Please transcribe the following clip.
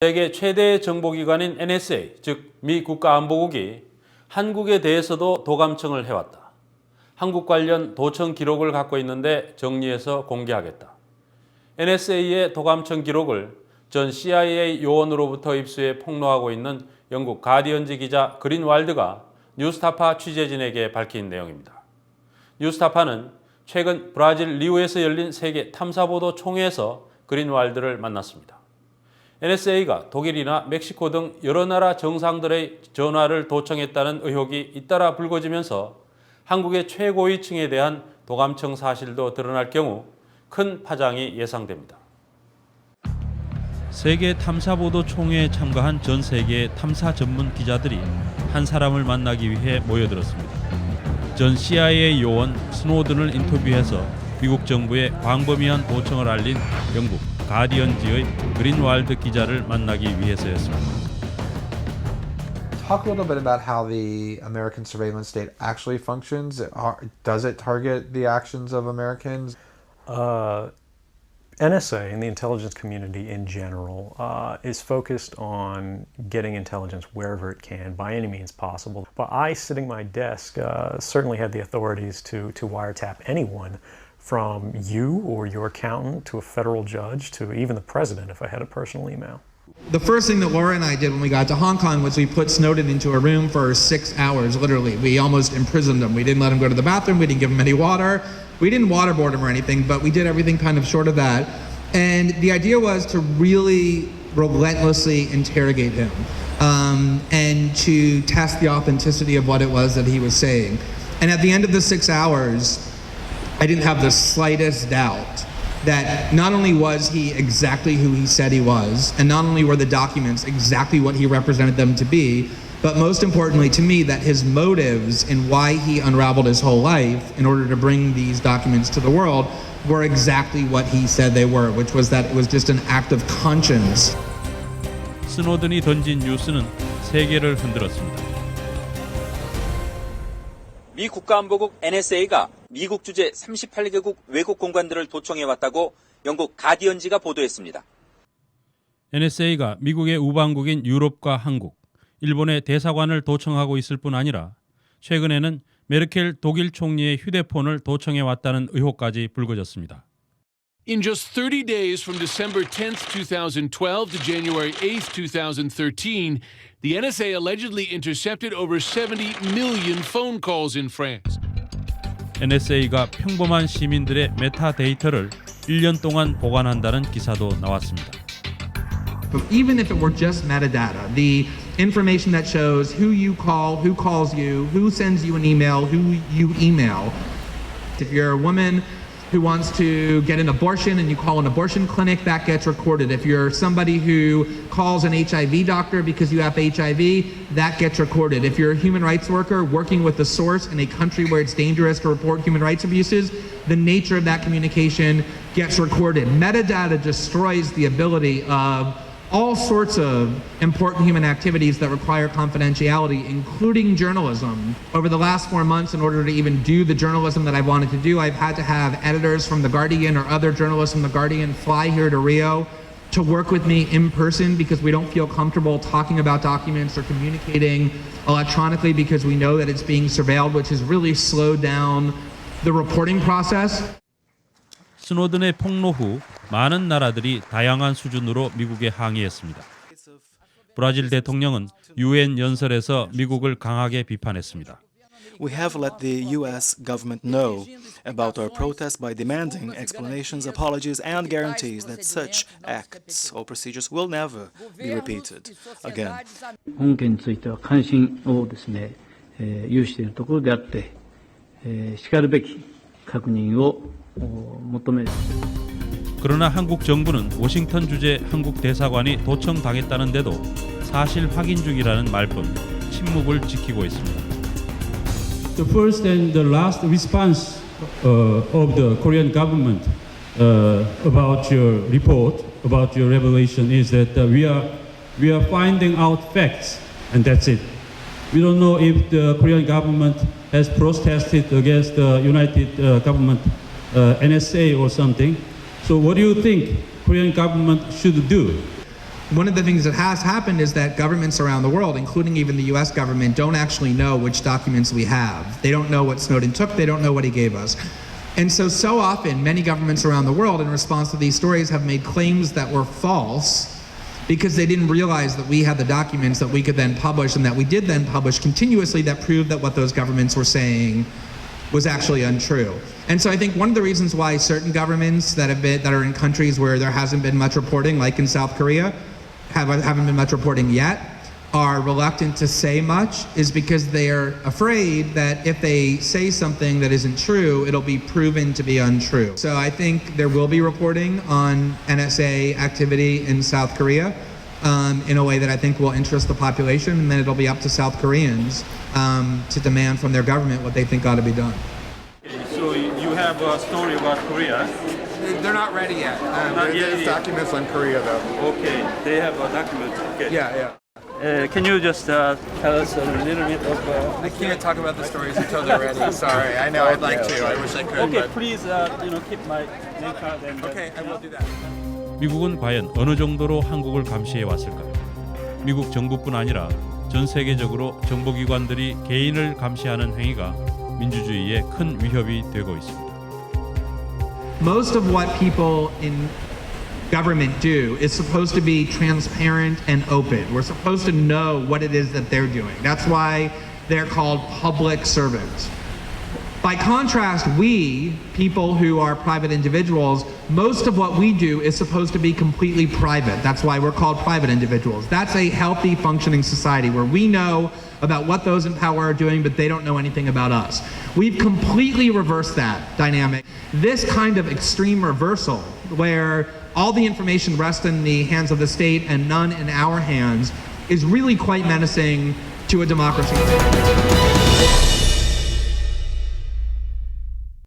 세계 최대의 정보기관인 NSA, 즉 미 국가안보국이 한국에 대해서도 도감청을 해왔다. 한국 관련 도청 기록을 갖고 있는데 정리해서 공개하겠다. NSA의 도감청 기록을 전 CIA 요원으로부터 입수해 폭로하고 있는 영국 가디언지 기자 그린왈드가 뉴스타파 취재진에게 밝힌 내용입니다. 뉴스타파는 최근 브라질 리우에서 열린 세계 탐사보도 총회에서 그린왈드를 만났습니다. NSA가 독일이나 멕시코 등 여러 나라 정상들의 전화를 도청했다는 의혹이 잇따라 불거지면서 한국의 최고위층에 대한 도감청 사실도 드러날 경우 큰 파장이 예상됩니다. 세계 탐사보도 총회에 참가한 전 세계의 탐사 전문 기자들이 한 사람을 만나기 위해 모여들었습니다. 전 CIA 요원 스노든을 인터뷰해서 미국 정부의 광범위한 도청을 알린 영국 가디언지의 그린왈드 기자를 만나기 위해서였습니다. Talk a little bit about how the American surveillance state actually functions. Does it target the actions of Americans? NSA and the intelligence community in general is focused on getting intelligence wherever it can by any means possible. But I, sitting at my desk, certainly have the authorities to wiretap anyone from you or your accountant to a federal judge to even the president if I had a personal email. The first thing that Laura and I did when we got to Hong Kong was we put Snowden into a room for 6 hours, literally. We almost imprisoned him. We didn't let him go to the bathroom. We didn't give him any water. We didn't waterboard him or anything, but we did everything kind of short of that. And the idea was to really relentlessly interrogate him and to test the authenticity of what it was that he was saying. And at the end of the 6 hours, I didn't have the slightest doubt that not only was he exactly who he said he was, and not only were the documents exactly what he represented them to be, but most importantly to me, that his motives in why he unraveled his whole life in order to bring these documents to the world were exactly what he said they were, which was that it was just an act of conscience. 스노든이 던진 뉴스는 세계를 흔들었습니다. 미 국가안보국 NSA가 미국 주재 38개국 외국 공관들을 도청해왔다고 영국 가디언지가 보도했습니다. NSA가 미국의 우방국인 유럽과 한국, 일본의 대사관을 도청하고 있을 뿐 아니라 최근에는 메르켈 독일 총리의 휴대폰을 도청해왔다는 의혹까지 불거졌습니다. In just 30 days from December 10th, 2012 to January 8th, 2013, the NSA allegedly intercepted over 70 million phone calls in France. NSA가 평범한 시민들의 메타데이터를 1년 동안 보관한다는 기사도 나왔습니다. But even if it were just metadata, the information that shows who you call, who calls you, who sends you an email, who you email. If you're a woman who wants to get an abortion and you call an abortion clinic, that gets recorded. If you're somebody who calls an HIV doctor because you have HIV, that gets recorded. If you're a human rights worker working with a source in a country where it's dangerous to report human rights abuses, the nature of that communication gets recorded. Metadata destroys the ability of all sorts of important human activities that require confidentiality, including journalism. Over the last 4 months, in order to even do the journalism that I wanted to do, I've had to have editors from The Guardian or other journalists from The Guardian fly here to Rio to work with me in person because we don't feel comfortable talking about documents or communicating electronically because we know that it's being surveilled, which has really slowed down the reporting process. 스노든의 폭로 후 많은 나라들이 다양한 수준으로 미국에 항의했습니다. 브라질 대통령은 UN 연설에서 미국을 강하게 비판했습니다. We have let the U.S. government know about our protest by demanding explanations, apologies, and guarantees that such acts or procedures will never be repeated again. 本件については関心をですね、有しているところであって、しかるべき確認を求める. 그러나 한국 정부는 워싱턴 주재 한국 대사관이 도청당했다는데도 사실 확인 중이라는 말뿐 침묵을 지키고 있습니다. The first and the last response of the Korean government about your report, about your revelation, is that we are finding out facts, and that's it. We don't know if the Korean government has protested against the United government, NSA or something. So what do you think Korean government should do? one of the things that has happened is that governments around the world, including even the US government, don't actually know which documents we have. They don't know what Snowden took, they don't know what he gave us. And so often, many governments around the world, in response to these stories, have made claims that were false because they didn't realize that we had the documents that we could then publish, and that we did then publish continuously, that proved that what those governments were saying was actually untrue. And so I think one of the reasons why certain governments that are in countries where there hasn't been much reporting, like in South Korea, haven't been much reporting yet, are reluctant to say much, is because they're afraid that if they say something that isn't true, it'll be proven to be untrue. So I think there will be reporting on NSA activity in South Korea in a way that I think will interest the population, and then it'll be up to South Koreans to demand from their government what they think ought to be done. So you have a story about Korea? They're not ready yet. There's documents on Korea, though. Okay, they have a document. Okay. Yeah. Can you just tell us a little bit of? I can't talk about the stories until they're ready. Sorry. I know I'd like to. I wish I could. Okay, but... please, keep my name card and. Okay, I will do that. 미국은 과연 어느 정도로 한국을 감시해 왔을까요? 미국 정부뿐 아니라 전 세계적으로 정보기관들이 개인을 감시하는 행위가 민주주의에 큰 위협이 되고 있습니다. Most of what people in government do is supposed to be transparent and open. We're supposed to know what it is that they're doing. That's why they're called public servants. By contrast, we, people who are private individuals, most of what we do is supposed to be completely private. That's why we're called private individuals. That's a healthy, functioning society where we know about what those in power are doing, but they don't know anything about us. We've completely reversed that dynamic. This kind of extreme reversal, where all the information rests in the hands of the state and none in our hands, is really quite menacing to a democracy.